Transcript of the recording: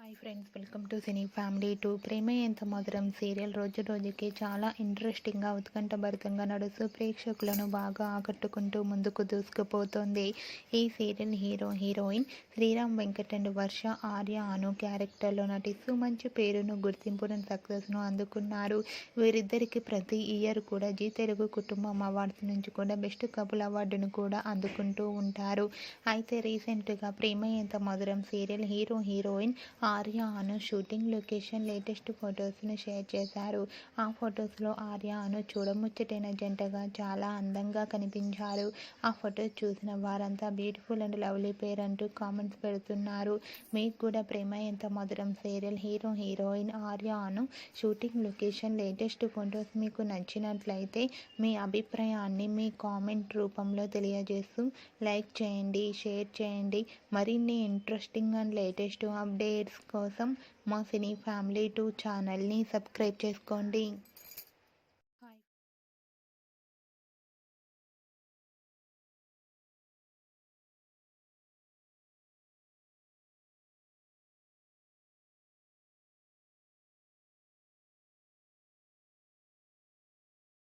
Hi friends, welcome to cine family 2. ప్రేమ ఎంత మధురం serial రోజు రోజుకి చాలా ఇంట్రెస్టింగ్గా ఉత్కంఠభరితంగా నడుస్తూ ప్రేక్షకులను బాగా ఆకట్టుకుంటూ ముందుకు దూసుకుపోతుంది. ఈ serial heroine Sriram Venkat and Varsha Arya అను క్యారెక్టర్లో నటిస్తూ మంచి పేరును, గుర్తింపును, సక్సెస్ను అందుకున్నారు. వీరిద్దరికి ప్రతి ఇయర్ కూడా జీ తెలుగు కుటుంబం అవార్డ్స్ నుంచి కూడా బెస్ట్ కపుల్ అవార్డును కూడా అందుకుంటూ ఉంటారు. అయితే రీసెంట్గా ప్రేమ ఎంత మధురం సీరియల్ హీరోయిన్ ఆర్య అను షూటింగ్ లొకేషన్ లేటెస్ట్ ఫొటోస్ను షేర్ చేశారు. ఆ ఫొటోస్లో ఆర్య అను చూడముచ్చటైన జంటగా చాలా అందంగా కనిపించారు. ఆ ఫొటోస్ చూసిన వారంతా బ్యూటిఫుల్ అండ్ లవ్లీ పేర్ అంటూ కామెంట్స్ పెడుతున్నారు. మీకు కూడా ప్రేమ ఎంత మధురం సీరియల్ హీరోయిన్ ఆర్య అను షూటింగ్ లొకేషన్ లేటెస్ట్ ఫొటోస్ మీకు నచ్చినట్లయితే మీ అభిప్రాయాన్ని మీ కామెంట్ రూపంలో తెలియజేస్తూ లైక్ చేయండి, షేర్ చేయండి. మరిన్ని ఇంట్రెస్టింగ్ అండ్ లేటెస్ట్ అప్డేట్స్ కోసం మా సినీ ఫ్యామిలీ 2 ఛానల్ని సబ్స్క్రైబ్ చేసుకోండి.